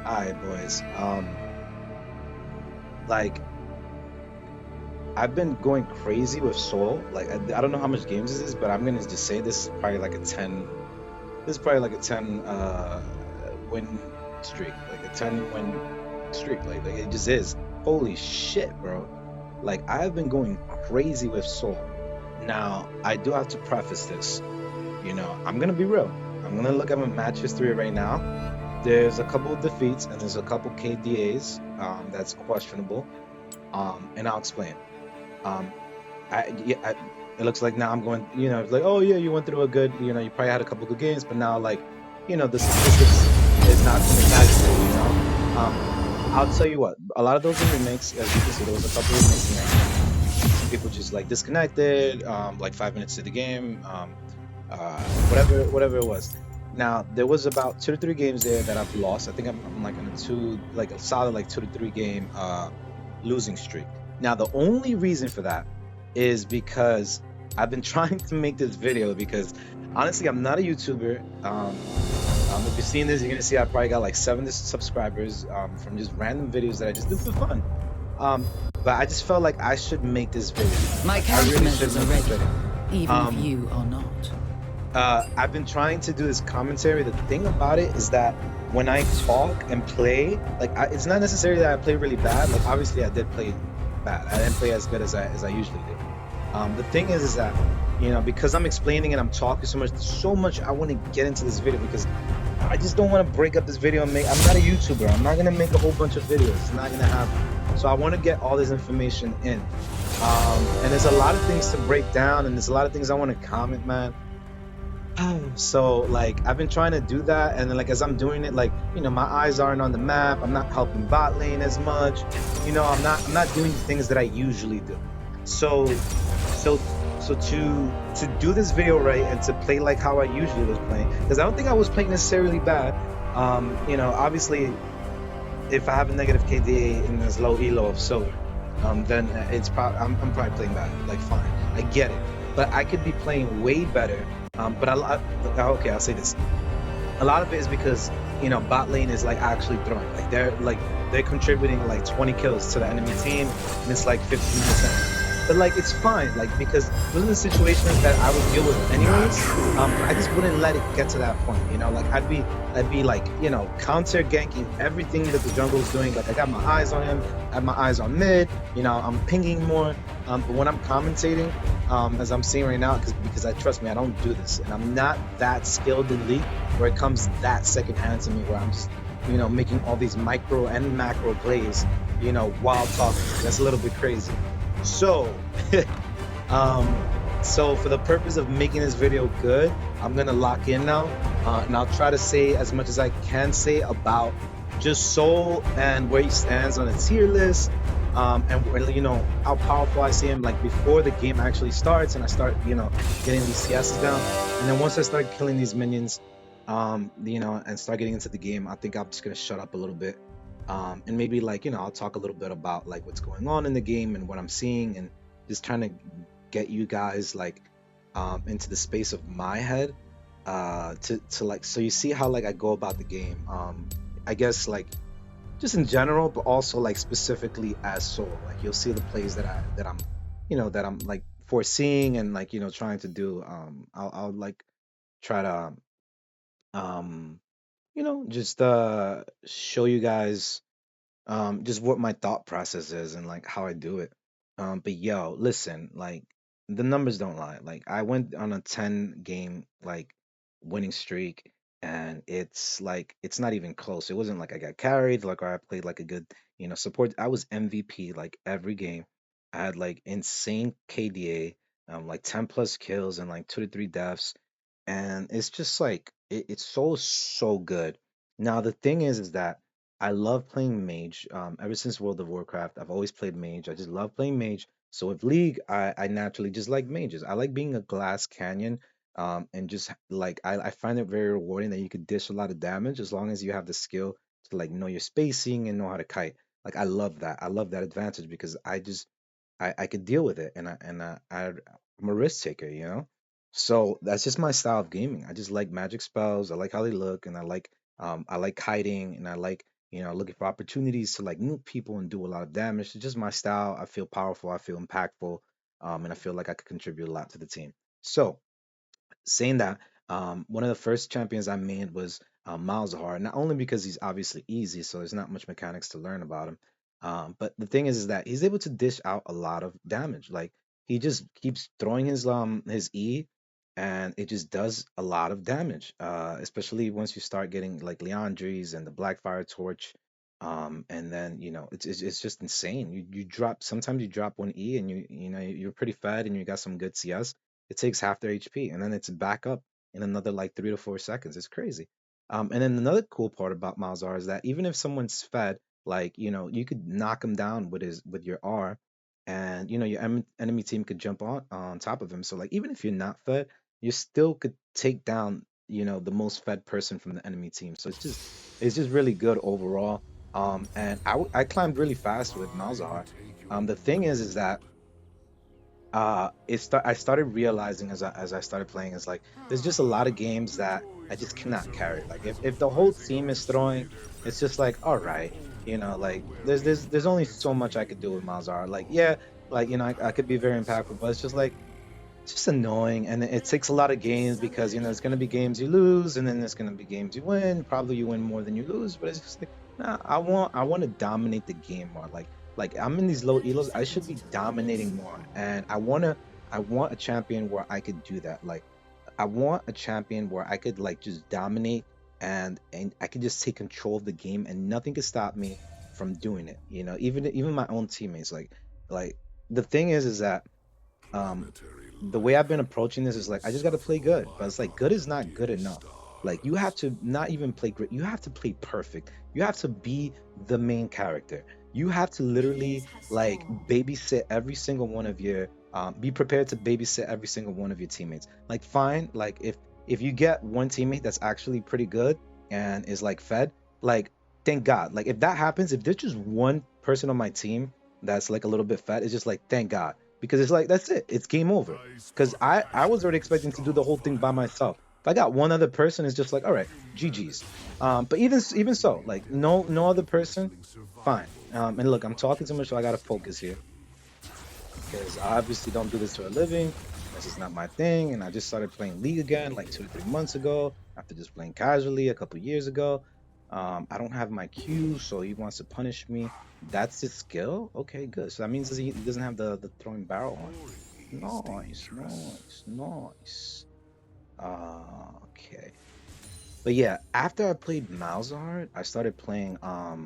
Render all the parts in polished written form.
All right, boys. Like I've been going crazy with Soul. Like I don't know how much games this is, but I'm gonna just say this is probably like a 10. This is probably like a 10 win streak, like a 10 win streak. Like it just is. Holy shit, bro. Like I have been going crazy with Soul. Now I do have to preface this. I'm gonna be real. I'm gonna look at my match history right now. There's a couple of defeats and there's a couple KDAs that's questionable. And I'll explain. Um, it looks like now I'm going, it's like, oh yeah, you went through a good, you probably had a couple good games, but now like, the statistics is not coming back to you. I'll tell you what, a lot of those are remakes, as you can see, there was a couple of remakes in there. Some people just like disconnected, like 5 minutes to the game, whatever it was. Now there was about 2 to 3 games there that I've lost. I think I'm like on a like a solid like 2 to 3 game losing streak. Now the only reason for that is because I've been trying to make this video because honestly I'm not a YouTuber. If you're seeing this, you're gonna see I probably got like 7 subscribers from just random videos that I just do for fun. Um, but I just felt like I should make this video. My Like I really should countermeasures are make this ready, video. even if Um, you are not. I've been trying to do this commentary. The thing about it is that when I talk and play, like it's not necessarily that I play really bad. Like obviously I did play bad. I didn't play as good as I usually do. The thing is that because I'm explaining and I'm talking so much, there's so much I want to get into this video because I just don't want to break up this video and make. I'm not a YouTuber. I'm not gonna make a whole bunch of videos. It's not gonna happen. So I want to get all this information in. And there's a lot of things to break down, and there's a lot of things I want to comment, man. So like I've been trying to do that, and then like as I'm doing it, like my eyes aren't on the map. I'm not helping bot lane as much. I'm not doing the things that I usually do. So so so to do this video right and to play like how I usually was playing, because I don't think I was playing necessarily bad. Obviously if I have a negative KDA in this low elo of silver, then it's probably I'm probably playing bad. Like fine, I get it, but I could be playing way better. But okay, I'll say this. A lot of it is because bot lane is like actually throwing, like they're contributing like 20 kills to the enemy team, and it's like 15%. But like it's fine, like because those are the situations that I would deal with anyways. I just wouldn't let it get to that point, like I'd be like counter ganking everything that the jungle is doing. Like I got my eyes on him, I have my eyes on mid, I'm pinging more. But when I'm commentating, as I'm seeing right now, because I trust me, I don't do this, and I'm not that skilled in League where it comes that second hand to me, where I'm just making all these micro and macro plays, while talking. That's a little bit crazy. So, um, so for the purpose of making this video good, I'm gonna lock in now, and I'll try to say as much as I can say about just Soul and where he stands on a tier list, and how powerful I see him like before the game actually starts, and I start getting these CSs down, and then once I start killing these minions, and start getting into the game, I think I'm just gonna shut up a little bit, and maybe like I'll talk a little bit about like what's going on in the game and what I'm seeing, and just trying to get you guys like into the space of my head, to like, so you see how like I go about the game, I guess like just in general, but also like specifically as Soul. Like you'll see the plays that I'm like foreseeing and like trying to do. I'll like try to just show you guys just what my thought process is and like how I do it. But yo, listen, like the numbers don't lie. Like I went on a 10 game like winning streak, and it's like it's not even close. It wasn't like I got carried, like, or I played like a good, support. I was MVP like every game. I had like insane KDA, like 10 plus kills and like 2 to 3 deaths. And it's just like it's so good. Now the thing is that I love playing mage. Ever since World of Warcraft, I've always played mage. I just love playing mage. So with League, I naturally just like mages. I like being a glass canyon. And just like I find it very rewarding that you could dish a lot of damage as long as you have the skill to like know your spacing and know how to kite. Like I love that. I love that advantage because I could deal with it, and I'm a risk taker. So that's just my style of gaming. I just like magic spells. I like how they look, and I like kiting, and I like you know, looking for opportunities to like nuke people and do a lot of damage. It's just my style. I feel powerful. I feel impactful, and I feel like I could contribute a lot to the team. So saying that, one of the first champions I made was Malzahar, not only because he's obviously easy, so there's not much mechanics to learn about him, but the thing is that he's able to dish out a lot of damage. Like he just keeps throwing his E, and it just does a lot of damage. Especially once you start getting like Leandries and the Blackfire Torch. And then it's just insane. You drop sometimes you drop one E and you're pretty fed and you got some good CS. It takes half their HP and then it's back up in another like 3 to 4 seconds. It's crazy. And then another cool part about Malzar is that even if someone's fed, like you could knock him down with your R, and your enemy team could jump on top of him. So like even if you're not fed, you still could take down the most fed person from the enemy team. So it's just really good overall. And I climbed really fast with Malzahar. The thing is that I started realizing as I started playing is like there's just a lot of games that I just cannot carry. Like if the whole team is throwing, it's just like all right, like there's only so much I could do with Malzahar. Like yeah, like I could be very impactful, but it's just annoying, and it takes a lot of games because there's gonna be games you lose, and then there's gonna be games you win. Probably you win more than you lose, but it's just like, nah, I want to dominate the game more. Like I'm in these low elos, I should be dominating more, and I want a champion where I could do that. Like I want a champion where I could like just dominate, and I could just take control of the game, and nothing could stop me from doing it. Even my own teammates. Like the thing is that um the way I've been approaching this is like I just got to play good, but it's like good is not good enough. Like you have to not even play great, you have to play perfect. You have to be the main character. You have to literally like babysit every single one of your be prepared to babysit every single one of your teammates. Like fine, like if you get one teammate that's actually pretty good and is like fed, like thank God. Like if that happens, if there's just one person on my team that's like a little bit fed, it's just like thank God, because it's like that's it, it's game over. Because I was already expecting to do the whole thing by myself. If I got one other person, it's just like all right, GG's. But even so, like no other person, fine. And look, I'm talking too much, so I gotta focus here because I obviously don't do this for a living. This is not my thing, and I just started playing League again like 2 to 3 months ago after just playing casually a couple years ago. I don't have my Q, so he wants to punish me. That's his skill? Okay, good. So that means he doesn't have the throwing barrel on. Nice, nice, nice. Okay. But yeah, after I played Malzahar, I started playing uh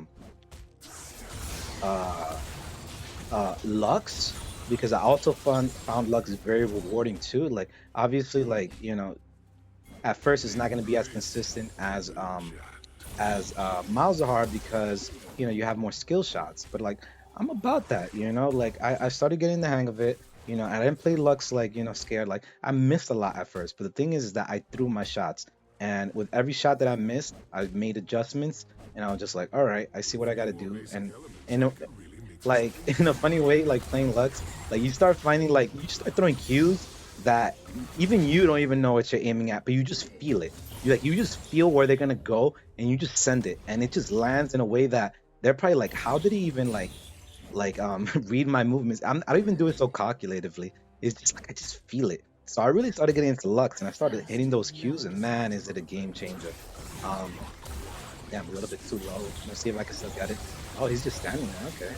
Lux, because I also found Lux very rewarding too. Like obviously like, at first it's not gonna be as consistent as Malzahar because you have more skill shots. But like I'm about that, like I started getting the hang of it. I didn't play Lux like scared. Like I missed a lot at first, but the thing is that I threw my shots, and with every shot that I missed, I made adjustments, and I was just like, all right, I see what I got to do. And like in a funny way, like playing Lux, like you start finding like you start throwing cues that even you don't even know what you're aiming at, but you just feel it. You just feel where they're gonna go, and you just send it, and it just lands in a way that they're probably like, how did he even like read my movements? I don't even do it so calculatively. It's just like I just feel it. So I really started getting into Lux, and I started hitting those cues, and man, is it a game changer. Um, Damn, a little bit too low. Let's see if I can still get it. Oh, he's just standing there. Okay.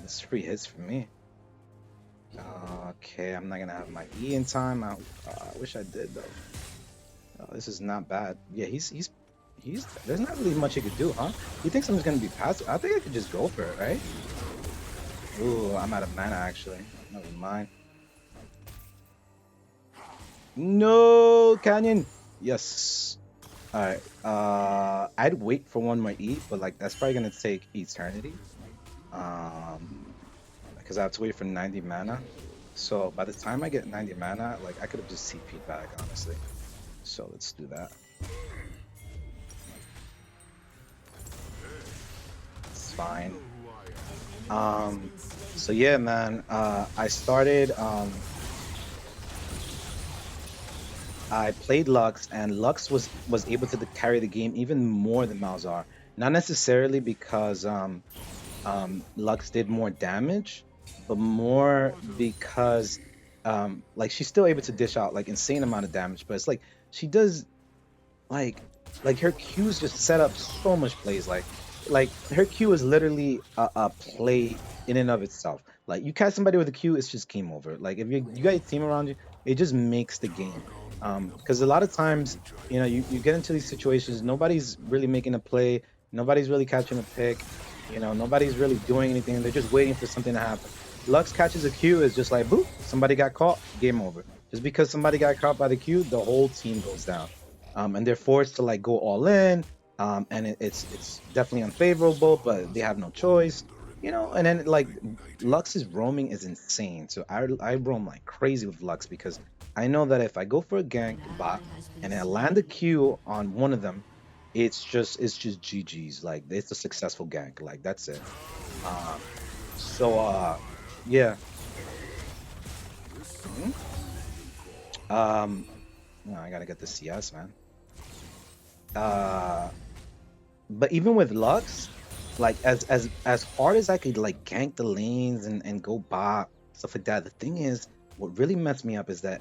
It's free hits for me. Okay, I'm not gonna have my E in time. I wish I did though. Oh, this is not bad. Yeah, he's. There's not really much he could do, huh? You think something's gonna be passive? I think I could just go for it, right? Ooh, I'm out of mana actually. Never mind. No, Canyon. Yes. All right. I'd wait for one more E, but like that's probably gonna take eternity. Because I have to wait for 90 mana. So by the time I get 90 mana, like I could have just CP'd back, honestly. So let's do that. It's fine. So yeah, man. I started I played Lux, and Lux was able to carry the game even more than Malzahar. Not necessarily because Lux did more damage, but more because like she's still able to dish out like insane amount of damage. But it's like she does like her Q's just set up so much plays. Like her Q is literally a play in and of itself. Like you catch somebody with a Q, it's just game over. Like if you got your team around you, it just makes the game. Because a lot of times, you know, you get into these situations, nobody's really making a play, nobody's really catching a pick, you know, nobody's really doing anything. They're just waiting for something to happen. Lux catches a Q, is just like boop, somebody got caught, game over. Just because somebody got caught by the Q, the whole team goes down, and they're forced to like go all in. And it's definitely unfavorable, but they have no choice, you know. And then like Lux's roaming is insane, so I roam like crazy with Lux because I know that if I go for a gank bot and I land a Q on one of them, it's just GG's. Like it's a successful gank. Like that's it. Um, so yeah. Mhm. Um, no, I gotta get the CS, man. Uh, but even with Lux, like as hard as I could like gank the lanes and go bot stuff like that. The thing is, what really messed me up is that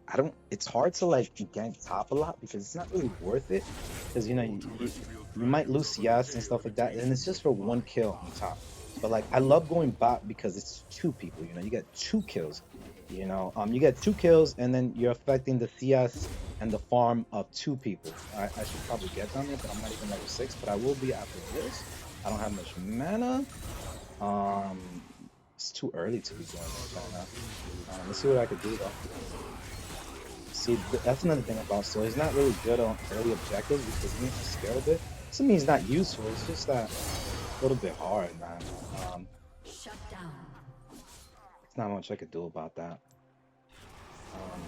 I don't. It's hard to like gank top a lot because it's not really worth it. Because you know you might lose CS and stuff like that, and it's just for one kill on top. But like I love going bot because it's two people. You know, you get two kills. You know, you get two kills, and then you're affecting the CS and the farm of two people. I should probably get down there, but I'm not even level 6. But I will be after this. I don't have much mana. Um, it's too early to be doing this right now. Let's see what I could do though. See, that's another thing about Soul. He's not really good on early objectives because he needs to scale a bit. Doesn't mean he's not useful. It's just that a little bit hard, man. Um, Shut down. it's not much I could do about that. Um,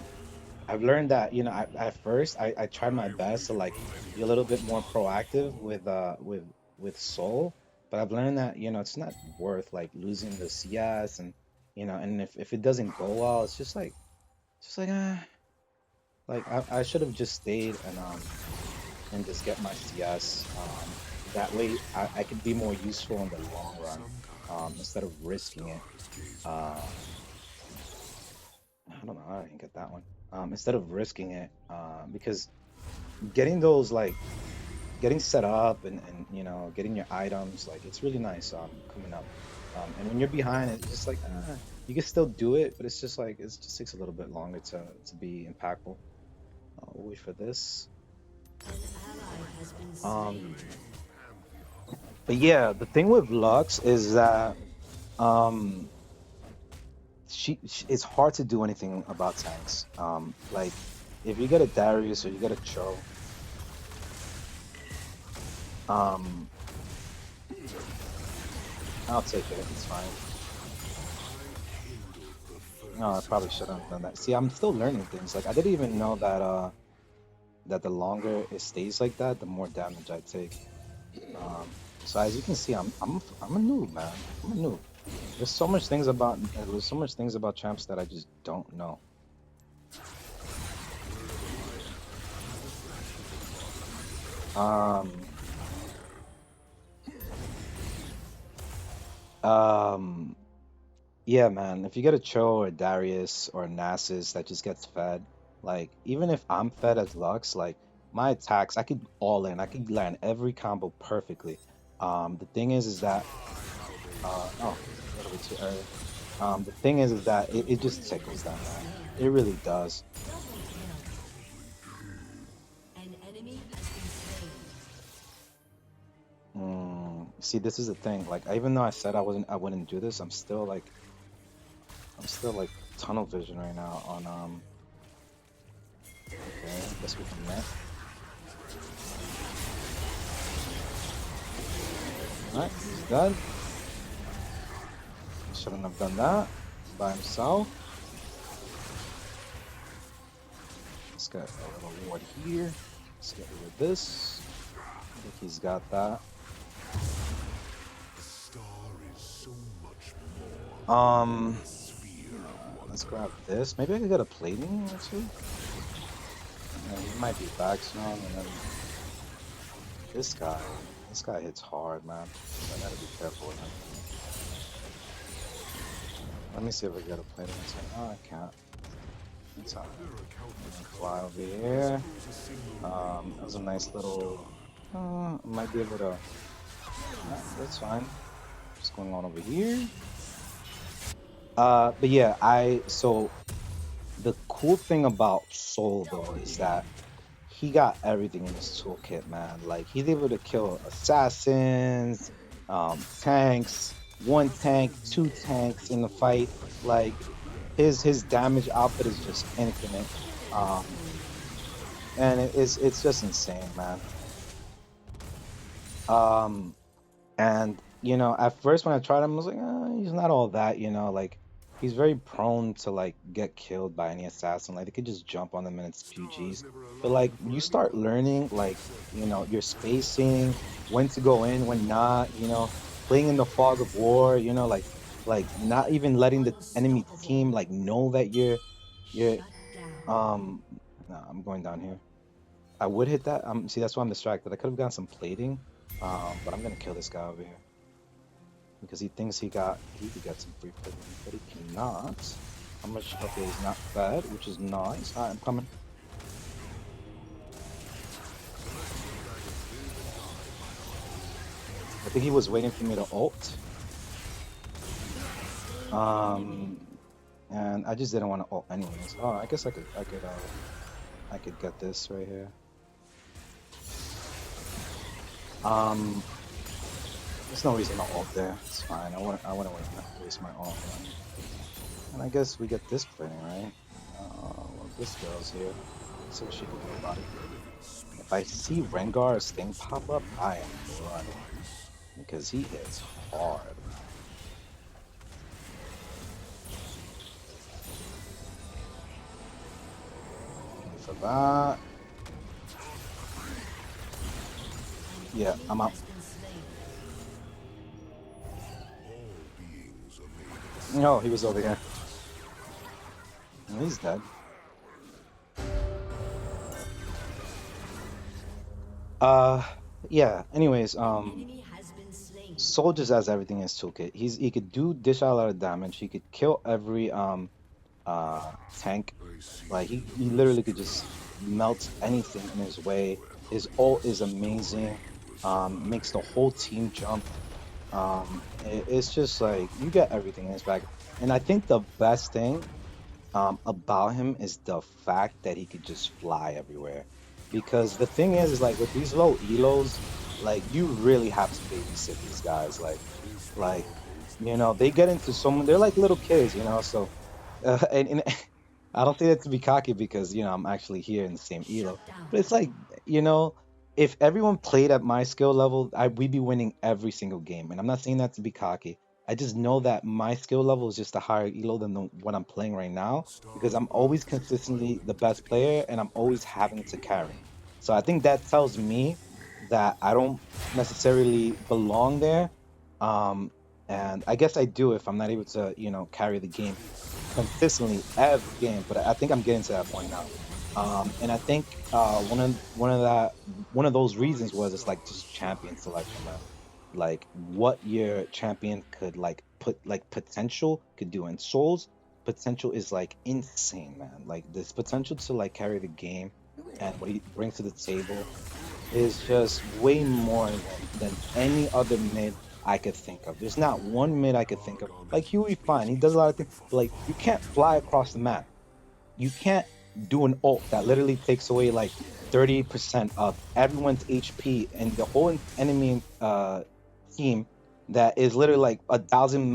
I've learned that, you know, at first I tried my best to like be a little bit more proactive with Soul, but I've learned that, you know, it's not worth like losing the CS and you know, and if it doesn't go well, it's just like like I should have just stayed and just get my CS. That way I could be more useful in the long run, instead of risking it. Uh, I don't know how I didn't get that one. Instead of risking it, because getting those like getting set up and you know getting your items like it's really nice coming up. And when you're behind, it's just like you can still do it, but it's just like it just takes a little bit longer to be impactful. We'll wait for this. An ally has been Um, slain. but yeah, the thing with Lux is that um she it's hard to do anything about tanks. Like if you get a Darius or you get a Cho, um, I'll take it. It's fine. No, I probably shouldn't have done that. See, I'm still learning things. Like I didn't even know that that the longer it stays like that, the more damage I take. So as you can see, I'm a noob, man. I'm a noob. There's so much things about champs that I just don't know. Um, um, yeah, man. If you get a Cho or a Darius or a Nasus that just gets fed, like even if I'm fed as Lux, like my attacks, I could all in. I could land every combo perfectly. The thing is that oh, a little bit too early. The thing is that it just tickles them, man. It really does. Double kill. An enemy has been slain. See, this is the thing. Like, even though I said I wouldn't do this, I'm still like tunnel vision right now on Okay, I guess we can net. All right, he's dead. Shouldn't have done that by himself. Let's get a little ward here. Let's get rid of this. I think he's got that. Let's grab this. Maybe I could get a plating or two. he might be back soon, and then this guy hits hard, man. I gotta be careful with him. Let me see if I get a plate against him. Oh, I can't. It's alright. Fly over here. That was a nice little. Might be able to. That's fine. What's going on over here? But yeah, so the cool thing about Soul though is that he got everything in his toolkit, man. Like he's able to kill assassins, tanks, one tank, two tanks in the fight. Like his damage output is just infinite. And it's just insane, man. And you know, at first when I tried him, I was like, he's not all that, you know, like he's very prone to like get killed by any assassin. Like they could just jump on them and it's PGs. But like you start learning, like, you know, your spacing, when to go in, when not, you know, playing in the fog of war, you know, like not even letting the enemy team like know that you're Shut down. no, I'm going down here. I would hit that. See, that's why I'm distracted. I could have gotten some plating. But I'm gonna kill this guy over here because he thinks he could get some free plating, but he cannot. How much? Okay, he's not fed, which is nice. Alright, I'm coming. I think he was waiting for me to ult. And I just didn't want to ult anyways. Oh, I guess I could get this right here. There's no reason to ult there. It's fine. I wouldn't waste my ult. And I guess we get this plating, right? Well, this girl's here. Let's see what she can do about it. If I see Rengar's thing pop up, I am running. Because he hits hard. For that. Yeah, I'm out. No, he was over here. He's dead. Yeah. Anyways, Soul just has everything in his toolkit. He could do dish out a lot of damage. He could kill every tank. Like he literally could just melt anything in his way. His ult is amazing. Makes the whole team jump. It's just like you get everything in his bag. And I think the best thing about him is the fact that he could just fly everywhere. Because the thing is like with these low elos, like you really have to babysit these guys. Like you know, they get into so they're like little kids, you know. So and I don't say that to be cocky because you know I'm actually here in the same elo, but it's like you know if everyone played at my skill level, we'd be winning every single game. And I'm not saying that to be cocky. I just know that my skill level is just a higher elo than what I'm playing right now because I'm always consistently the best player and I'm always having to carry. So I think that tells me that I don't necessarily belong there. Um, and I guess I do if I'm not able to, you know, carry the game consistently every game, but I think I'm getting to that point now. And I think one of those reasons was it's like just champion selection, man. Like what your champion could like put like potential could do. And Soul's potential is like insane, man. Like this potential to like carry the game and what he brings to the table is just way more than any other mid I could think of. There's not one mid I could think of. Like Huey, fine, he does a lot of things, but like you can't fly across the map. You can't do an ult that literally takes away like 30% of everyone's HP and the whole enemy team that is literally like 1,000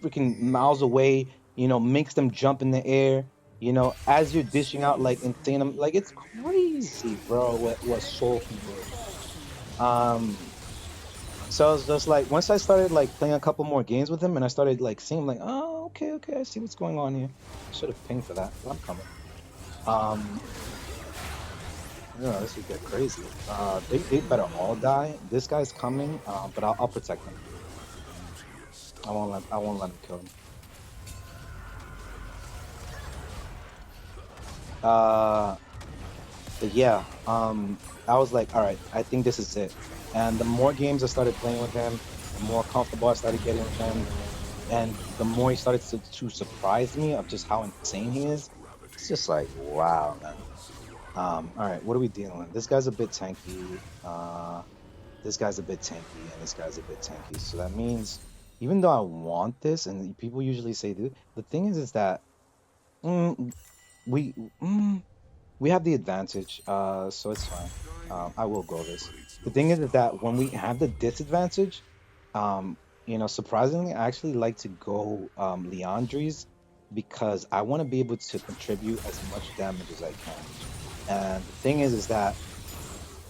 freaking miles away, you know, makes them jump in the air, you know, as you're dishing out like insane, like it's crazy, bro, what Soul can do. So it's just like once I started like playing a couple more games with him and I started like seeing like, oh, okay, I see what's going on here. I should have pinged for that, but I'm coming. Um, yeah, this would get crazy. They better all die. This guy's coming, but I'll protect him. I won't let him kill him. Uh, yeah, I was like, all right, I think this is it. And the more games I started playing with him, the more comfortable I started getting with him, and the more he started to surprise me of just how insane he is. It's just like, wow, man. All right, what are we dealing with? This guy's a bit tanky. This guy's a bit tanky, and this guy's a bit tanky. So that means, even though I want this, and people usually say, dude, the thing is that mm, we mm, we have the advantage, so it's fine. I will go this. The thing is that when we have the disadvantage, um, surprisingly, I actually like to go Leandries because I want to be able to contribute as much damage as I can. And the thing is that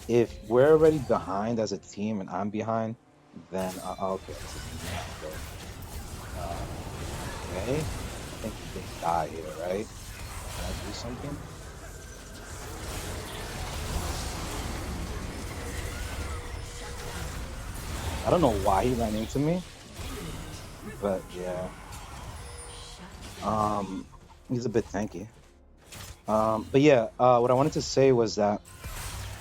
if we're already behind as a team and I'm behind, then okay, this is not good. Okay, I think we can die here, right? Can I do something? I don't know why he ran into me, but yeah, um, he's a bit tanky. But yeah, what I wanted to say was that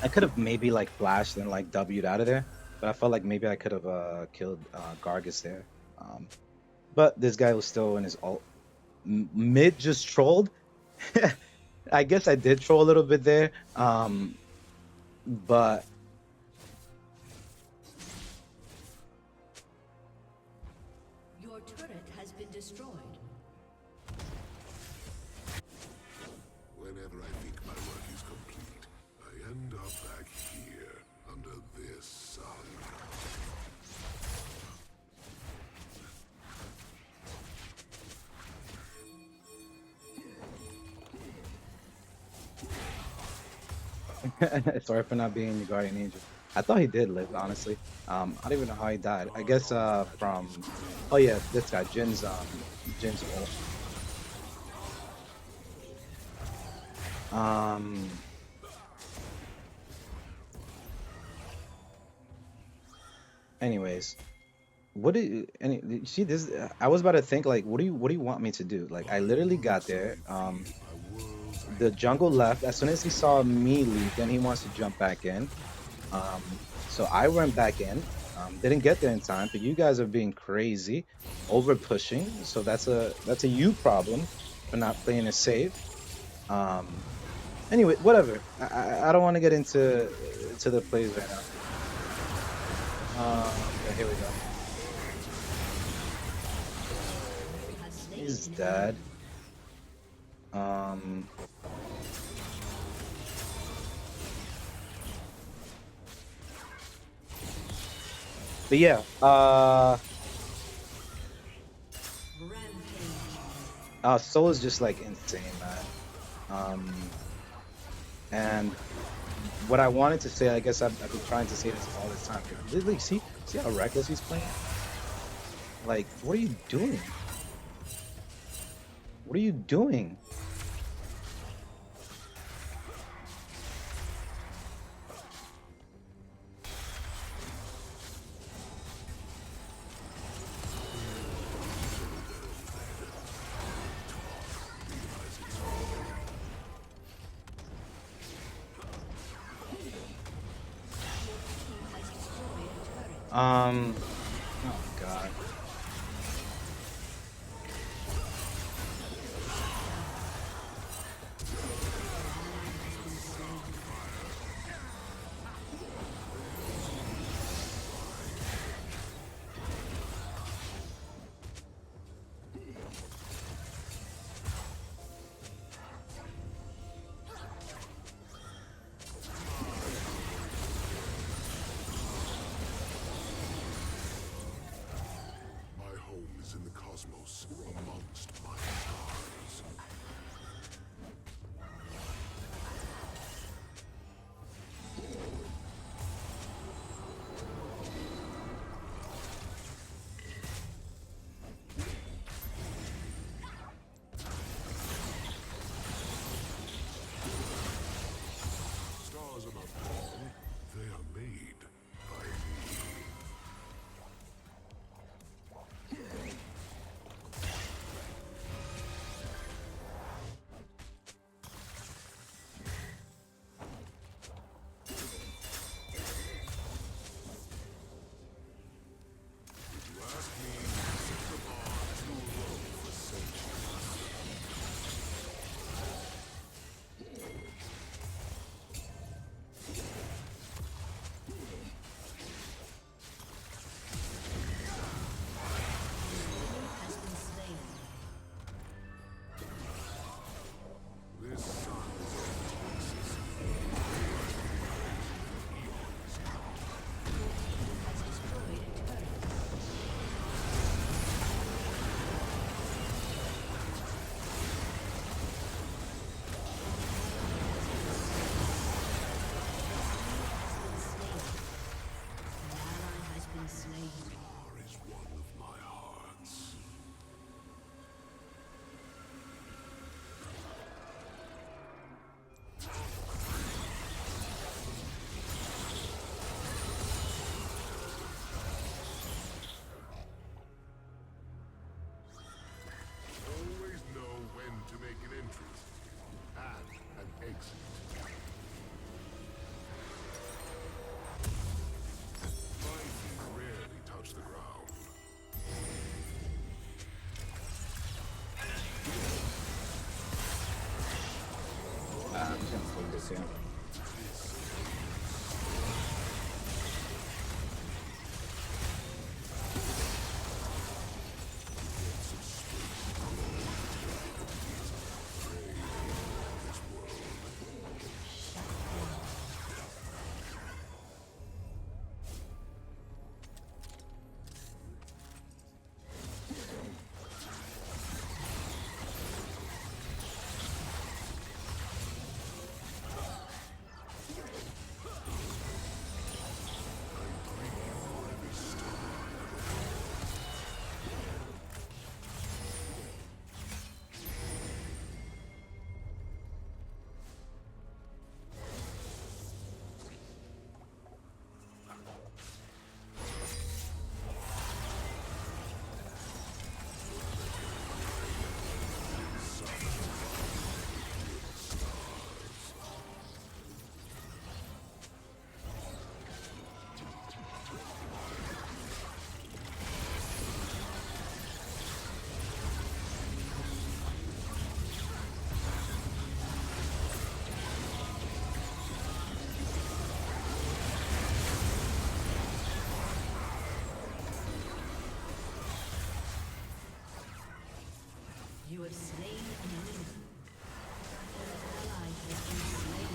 I could have maybe like flashed and like W'd out of there, but I felt like maybe I could have killed Gargus there. Um, but this guy was still in his ult. Mid just trolled. I guess I did troll a little bit there. But Your turret has been destroyed. Whenever I think my work is complete, I end up back here, under this sun. sorry for not being your guardian angel. I thought he did live, honestly. I don't even know how he died. I guess from oh yeah, this guy, Jin's ult. Um anyways, what do you you see this I was about to think like what do you want me to do? Like I literally got there. The jungle left as soon as he saw me leave, then he wants to jump back in. So I went back in. Didn't get there in time, but you guys are being crazy, over pushing. So that's a you problem for not playing it safe. Um, anyway, whatever. I don't want to get into the plays right now. Okay, here we go. Has slain He's an dead. enemy. Um, but yeah. Rampage. Soul is just like insane, man. Um, and what I wanted to say, I guess I've been trying to say this all this time. Literally, see how reckless he's playing? Like, what are you doing? What are you doing? Um, oh God. Graves, yeah. You have slain an enemy. An ally has been slain.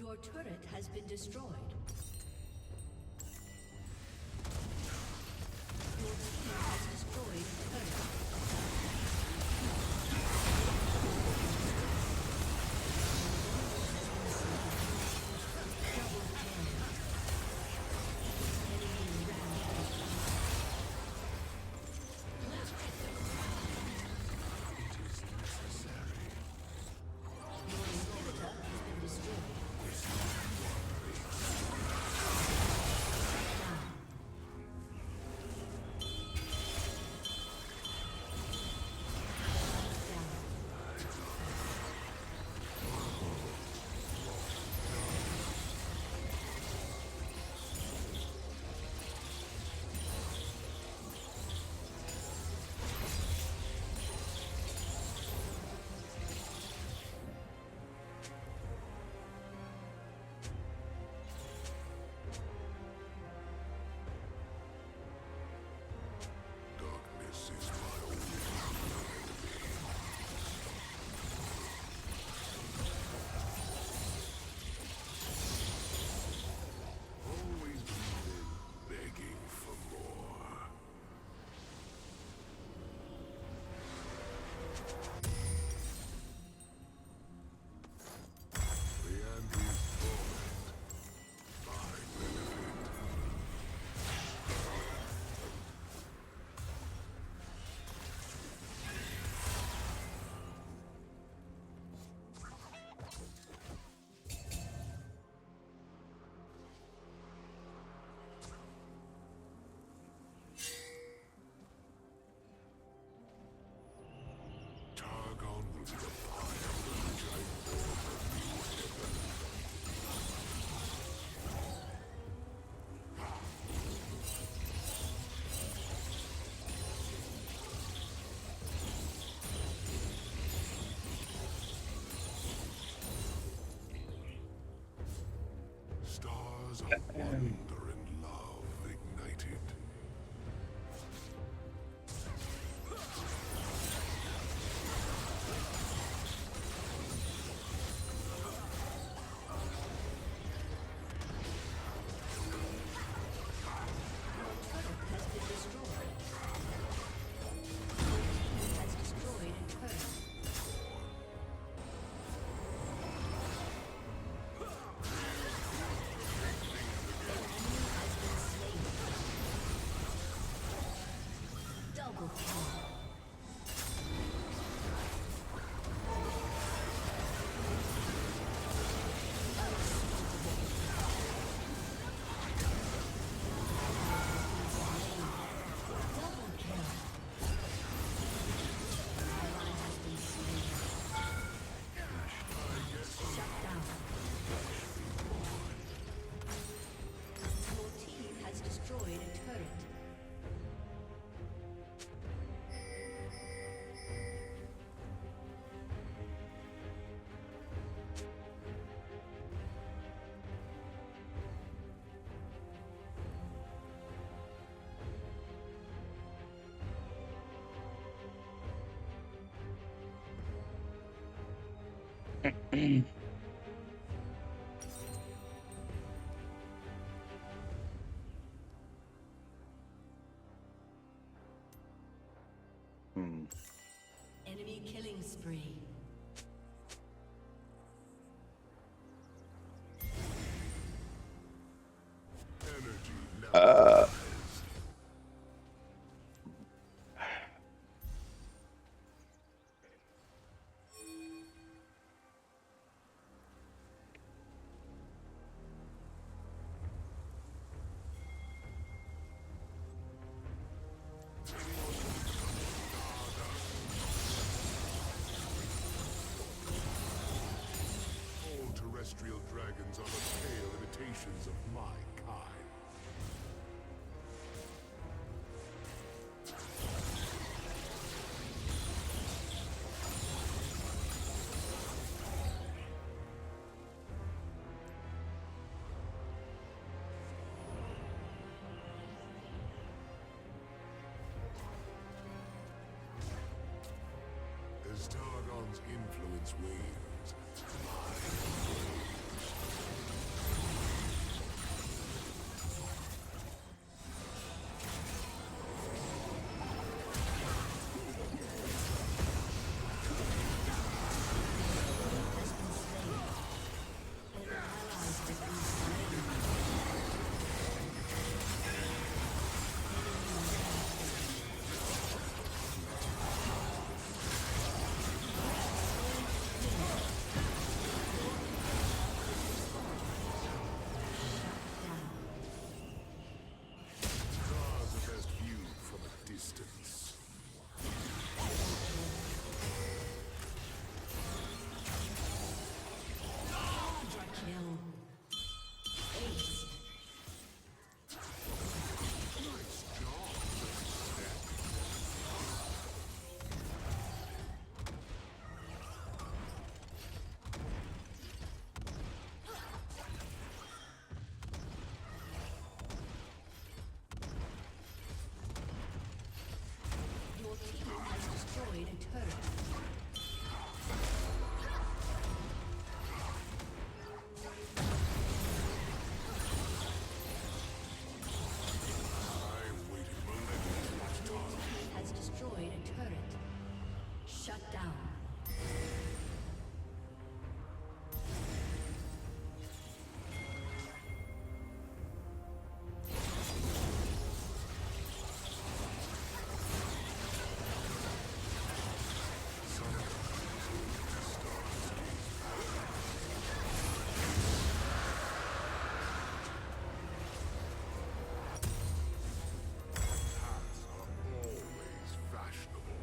Your turret has been destroyed. Your team has destroyed a turret. Darkness is my only enemy. Always bleeding, begging for more. The Andes torment, my benefit. Targon will be the fire which I bore from you, heaven. Stars of wonder and love ignited. Has been destroyed. Your team has destroyed a turret. An enemy Hmm. Enemy killing spree. Energy never Uh, dies. All terrestrial dragons are but pale imitations of my kind. As Targon's influence wanes, stars are best viewed from a distance. Kill. Ace. Nice job, Step. Your team has destroyed a turret. I've waited millennia to watch Targon. Has destroyed a turret. Shut down. Hats are always fashionable.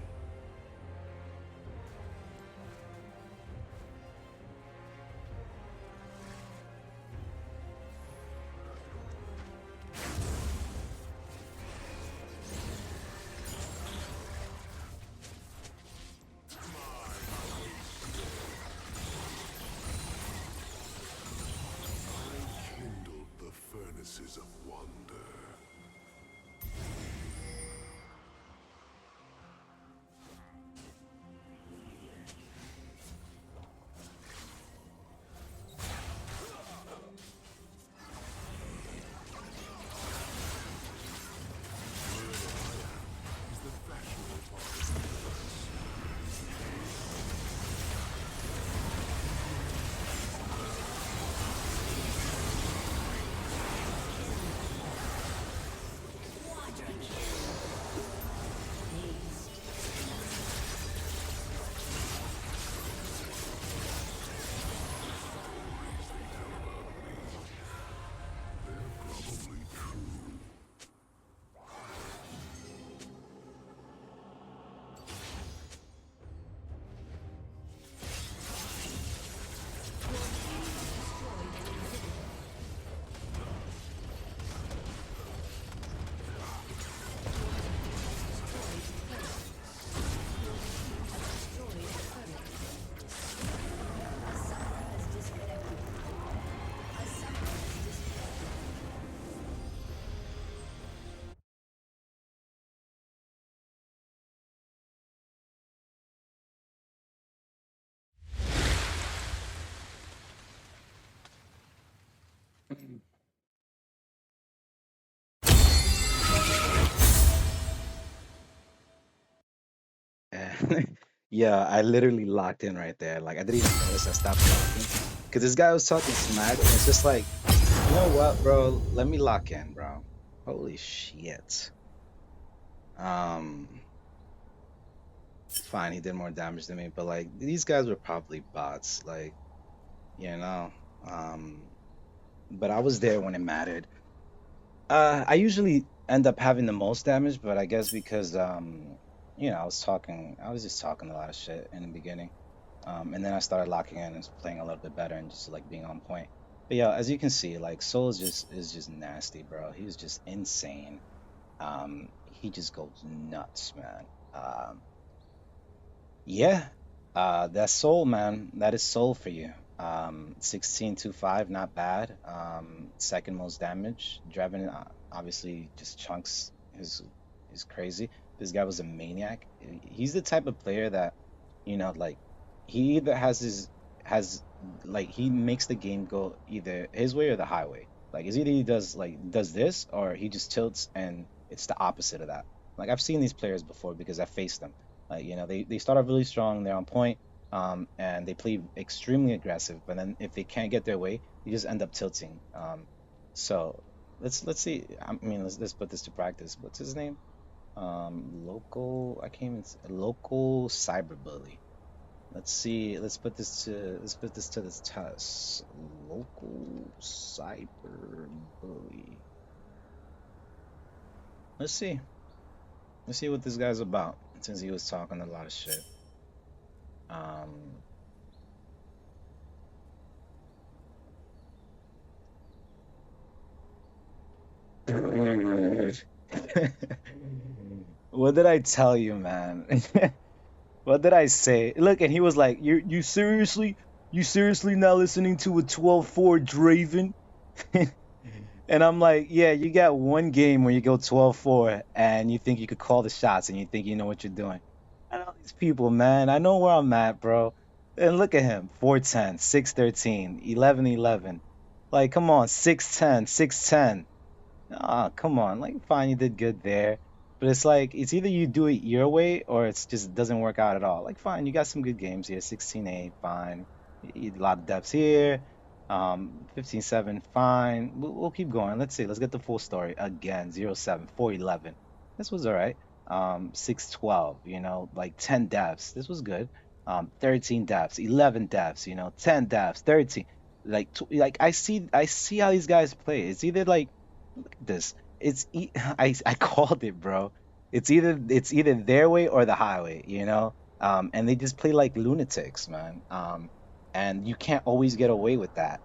I kindled the furnaces of wonder. Is the fashionable part of the universe. And yeah, I literally locked in right there. Like I didn't even notice I stopped talking because this guy was talking smack, and it's just like, you know what, bro? Let me lock in, bro. Holy shit. Um, Fine, he did more damage than me, but like these guys were probably bots, like you know. Um, but I was there when it mattered. I usually end up having the most damage, but I guess because I was just talking a lot of shit in the beginning. And then I started locking in and playing a little bit better and just like being on point. But yeah, as you can see, like Soul is just nasty, bro. He's just insane. He just goes nuts, man. Yeah, that's Soul, man. That is Soul for you. 16-5, not bad. Second most damage. Draven obviously just chunks is crazy. This guy was a maniac. He's the type of player that, like he either has like he makes the game go either his way or the highway. Like it's either he does this or he just tilts and it's the opposite of that. Like I've seen these players before because I faced them. Like, they start off really strong, they're on point, and they play extremely aggressive, but then if they can't get their way, they just end up tilting. So let's see. I mean, let's put this to practice. What's his name? Local. I can't even. Local cyberbully. Let's see. Let's put this to this test. Local cyberbully. Let's see. Let's see what this guy's about. Since he was talking a lot of shit. Um, what did I tell you, man? What did I say? Look, and he was like, you seriously not listening to a 12-4 Draven?" And I'm like, yeah, you got one game where you go 12-4 and you think you could call the shots and you think you know what you're doing. I know these people, man. I know where I'm at, bro. And look at him, 4-10, 6-13, 11-11. Like, come on, 6-10, 6-10. Ah, come on. Like, fine, you did good there. But it's like, it's either you do it your way or it's just doesn't work out at all. Like, fine, you got some good games here. 16-8, fine. A lot of depths here. 15-7, fine. We'll keep going. Let's see. Let's get the full story again. 0-7, 4-11. This was all right. 6-12, like 10 deaths. This was good. 13 deaths, 11 deaths, 10 deaths, 13. Like I see how these guys play. It's either like, look at this. I called it, bro. It's either their way or the highway, and they just play like lunatics, man. And you can't always get away with that.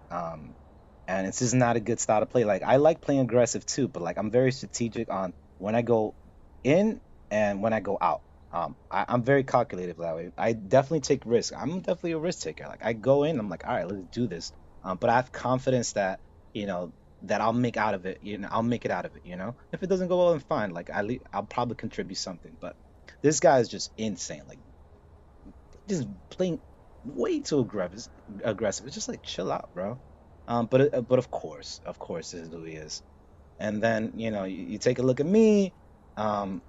And it's just not a good style to play. Like I like playing aggressive too, but like I'm very strategic on when I go in and when I go out. I'm very calculated that way. I definitely take risks. I'm definitely a risk taker. Like I go in, I'm like, all right, let's do this. But I have confidence that you know that I'll make out of it. I'll make it out of it. If it doesn't go well, then fine. Like I'll probably contribute something. But this guy is just insane. Like just playing way too aggressive. Aggressive. It's just like chill out, bro. But of course, this is who he is. And then you take a look at me. Um,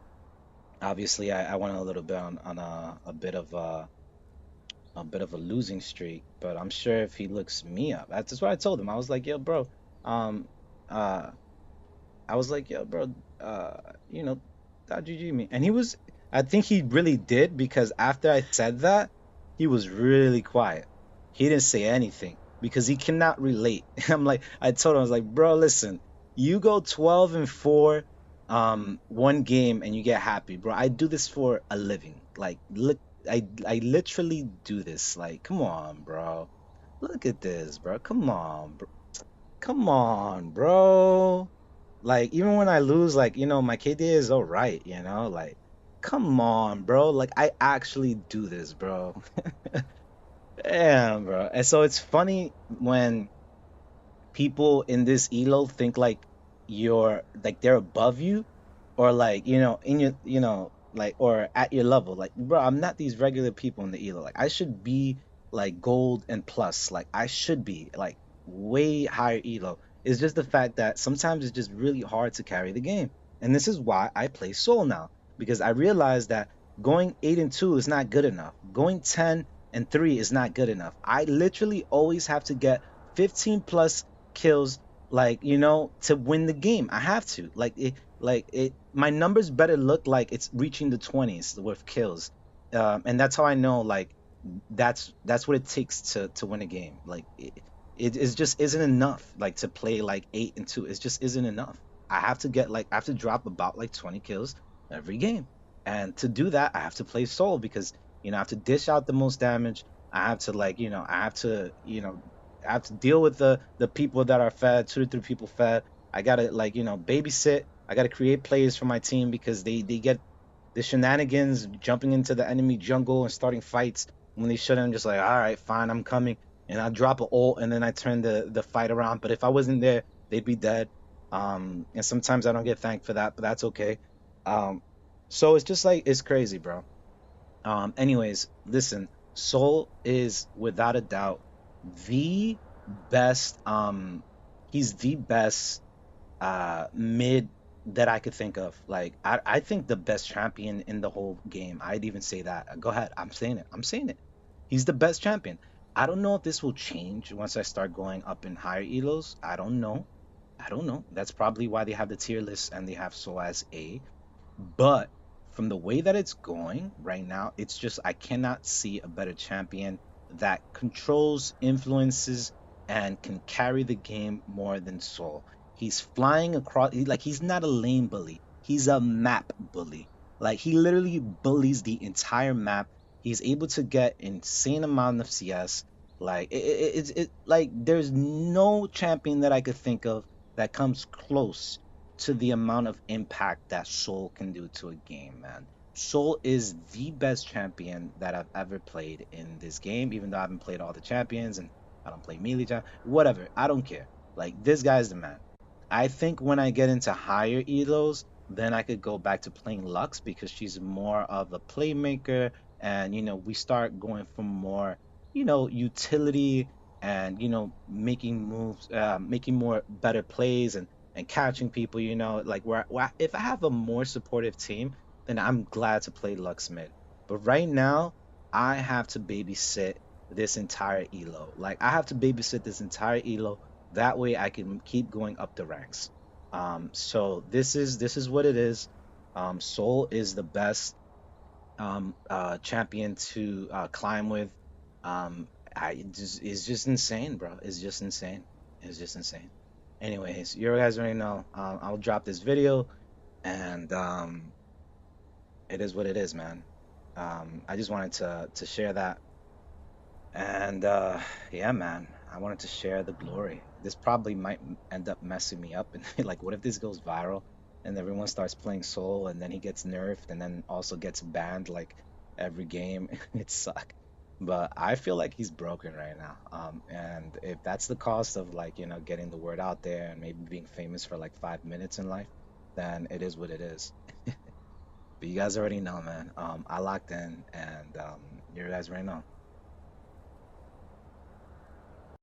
Obviously, I went a little bit on a bit of a losing streak, but I'm sure if he looks me up, that's what I told him. I was like, yo, bro, um, uh, I was like, yo, bro, you know, GG me. And I think he really did because after I said that, he was really quiet. He didn't say anything because he cannot relate. I told him, I was like, bro, listen, you go 12-4, one game and you get happy, bro. I do this for a living. Like, look, I literally do this. Like, come on, bro. Look at this, bro. Come on, bro. Come on, bro. Like even when I lose, like my KD is all right, like come on, bro. Like I actually do this, bro. Damn, bro. And so it's funny when people in this elo think like they're above you or like in your like or at your level. Like bro, I'm not these regular people in the elo. Like I should be like gold and plus. Like I should be like way higher elo. It's just the fact that sometimes it's just really hard to carry the game. And this is why I play Soul now, because I realize that going 8-2 is not good enough. Going 10-3 is not good enough. I literally always have to get 15 plus kills, like, to win the game. I have to. Like it my numbers better look like it's reaching the 20s with kills. And that's how I know, like, that's what it takes to win a game. Like it just isn't enough, like, to play like 8-2. It just isn't enough. I have to drop about like 20 kills every game. And to do that, I have to play Soul, because I have to dish out the most damage. I have to, like, I have to deal with the people that are fed, 2 to 3 people fed. I gotta, like, babysit. I gotta create plays for my team, because they get the shenanigans jumping into the enemy jungle and starting fights when they shouldn't. I'm just like, all right, fine, I'm coming, and I drop a ult, and then I turn the fight around. But if I wasn't there, they'd be dead. And sometimes I don't get thanked for that, but that's okay. Um, so it's just like, it's crazy, bro. Anyways, listen, Soul is without a doubt the best. He's the best mid that I could think of. Like, I think the best champion in the whole game. I'd even say that. Go ahead. I'm saying it. I'm saying it. He's the best champion. I don't know if this will change once I start going up in higher elos. I don't know. I don't know. That's probably why they have the tier list and they have Soul as A. But from the way that it's going right now, it's just, I cannot see a better champion that controls, influences, and can carry the game more than Soul. He's flying across, like, he's not a lane bully. He's a map bully. Like, he literally bullies the entire map. He's able to get insane amount of CS. Like, like, there's no champion that I could think of that comes close to the amount of impact that Soul can do to a game, man. Soul is the best champion that I've ever played in this game, even though I haven't played all the champions and I don't play melee whatever. I don't care. Like, this guy's the man. I think when I get into higher elos, then I could go back to playing Lux, because she's more of a playmaker, and we start going for more, utility, and making moves, making more better plays, and catching people. Like, where if I have a more supportive team, then I'm glad to play Lux mid. But right now, I have to babysit this entire elo. Like, I have to babysit this entire elo. That way I can keep going up the ranks. So this is what it is. Soul is the best champion to climb with. It's just insane, bro. It's just insane. It's just insane. Anyways, you guys already know. I'll drop this video, and it is what it is, man. I just wanted to share that, and yeah, man. I wanted to share the glory. This probably might end up messing me up, and like, what if this goes viral and everyone starts playing Soul, and then he gets nerfed, and then also gets banned like every game? It suck. But I feel like he's broken right now. And if that's the cost of, like, getting the word out there and maybe being famous for like 5 minutes in life, then it is what it is. But you guys already know, man. I locked in, and you guys already know.